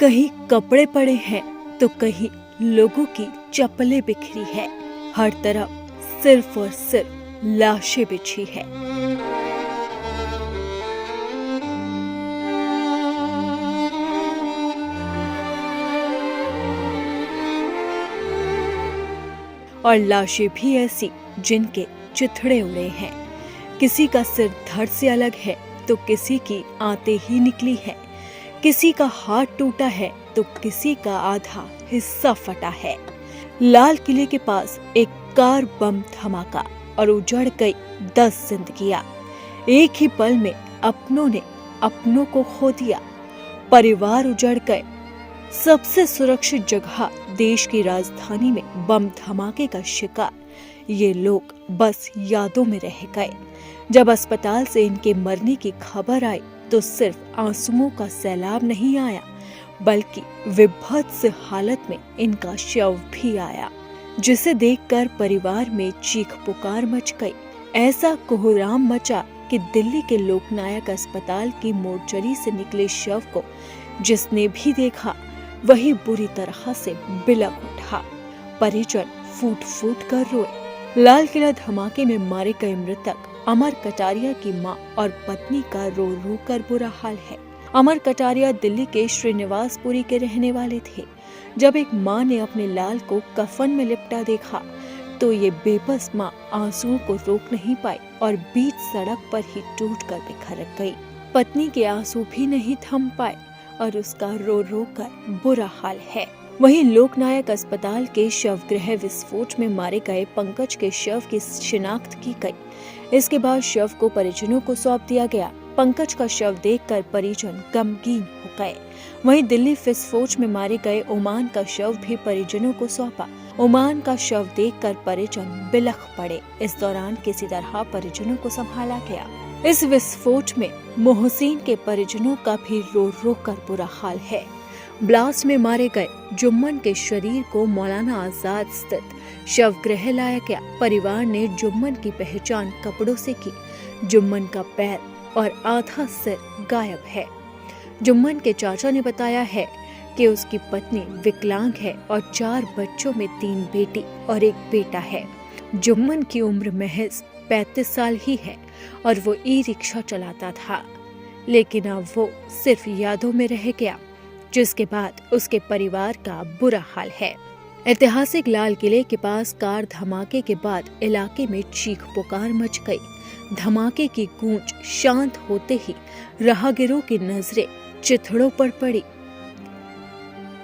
कहीं कपड़े पड़े हैं तो कहीं लोगों की चप्पलें बिखरी है। हर तरफ सिर्फ और सिर्फ लाशें बिछी है। और लाशें भी ऐसी जिनके चिथड़े उड़े हैं। किसी का सिर धड़ से अलग है तो किसी की आते ही निकली है। किसी का हाथ टूटा है तो किसी का आधा हिस्सा फटा है। लाल किले के पास एक कार बम धमाका और उजड़ गई 10 जिंदगियां। एक ही पल में अपनों ने अपनों को खो दिया। परिवार उजड़ गए। सबसे सुरक्षित जगह देश की राजधानी में बम धमाके का शिकार ये लोग बस यादों में रह गए। जब अस्पताल से इनके मरने की खबर आई तो सिर्फ आंसुओं का सैलाब नहीं आया, बल्कि विभत्स हालत में इनका शव भी आया, जिसे देखकर परिवार में चीख पुकार मच गई। ऐसा कोहराम मचा कि दिल्ली के लोकनायक अस्पताल की मोर्चरी से निकले शव को जिसने भी देखा वही बुरी तरह से बिलख उठा। परिजन फूट फूट कर रोए। लाल किला धमाके में मारे गए मृतक अमर कटारिया की मां और पत्नी का रो रो कर बुरा हाल है। अमर कटारिया दिल्ली के श्रीनिवासपुरी के रहने वाले थे। जब एक मां ने अपने लाल को कफन में लिपटा देखा तो ये बेबस मां आंसुओं को रोक नहीं पाई और बीच सड़क पर ही टूटकर बिखर गई। पत्नी के आंसू भी नहीं थम पाए और उसका रो रो कर बुरा हाल है। वहीं लोकनायक अस्पताल के शवगृह विस्फोट में मारे गए पंकज के शव की शिनाख्त की गई। इसके बाद शव को परिजनों को सौंप दिया गया। पंकज का शव देखकर परिजन गमगीन हो गए। वहीं दिल्ली विस्फोट में मारे गए ओमान का शव भी परिजनों को सौंपा। ओमान का शव देखकर परिजन बिलख पड़े। इस दौरान किसी तरह परिजनों को संभाला गया। इस विस्फोट में मोहसिन के परिजनों का भी रो रो कर बुरा हाल है। ब्लास्ट में मारे गए जुम्मन के शरीर को मौलाना आजाद स्थित शवगृह लाया गया। परिवार ने जुम्मन की पहचान कपड़ों से की। जुम्मन का पैर और आधा सिर गायब है। जुम्मन के चाचा ने बताया है कि उसकी पत्नी विकलांग है और 4 बच्चों में 3 बेटी और 1 बेटा है। जुम्मन की उम्र महज 35 साल ही है और वो ई-रिक्शा चलाता था, लेकिन अब वो सिर्फ यादों में रह गया, जिसके बाद उसके परिवार का बुरा हाल है। ऐतिहासिक लाल किले के पास कार धमाके के बाद इलाके में चीख पुकार मच गई। धमाके की गूंज शांत होते ही राहगीरों की नजरें चिथड़ों पर पड़ी।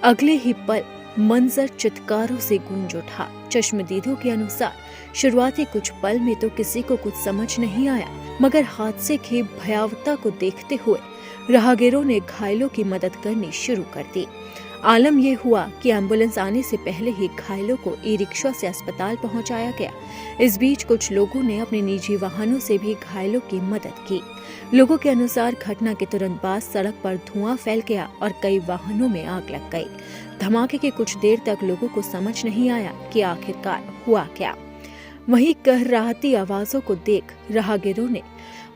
अगले ही पल मंजर चित्कारों से गूंज उठा। चश्मदीदों के अनुसार शुरुआती कुछ पल में तो किसी को कुछ समझ नहीं आया, मगर हादसे की भयावहता को देखते हुए राहगीरों ने घायलों की मदद करनी शुरू कर दी। आलम यह हुआ कि एम्बुलेंस आने से पहले ही घायलों को ई-रिक्शा से अस्पताल पहुंचाया गया। इस बीच कुछ लोगों ने अपने निजी वाहनों से भी घायलों की मदद की। लोगों के अनुसार घटना के तुरंत बाद सड़क पर धुआं फैल गया और कई वाहनों में आग लग गई। धमाके के कुछ देर तक लोगों को समझ नहीं आया कि आखिरकार हुआ क्या। वहीं कहराती आवाजों को देख राहगीरों ने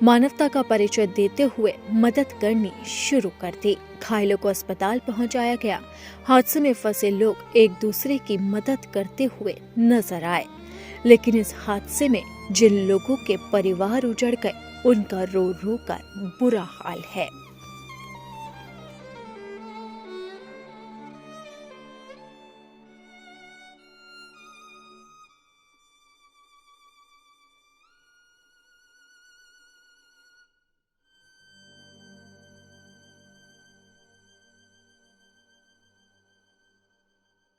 मानवता का परिचय देते हुए मदद करनी शुरू कर दी। घायलों को अस्पताल पहुंचाया गया। हादसे में फंसे लोग एक दूसरे की मदद करते हुए नजर आए, लेकिन इस हादसे में जिन लोगों के परिवार उजड़ गए उनका रो रो कर बुरा हाल है।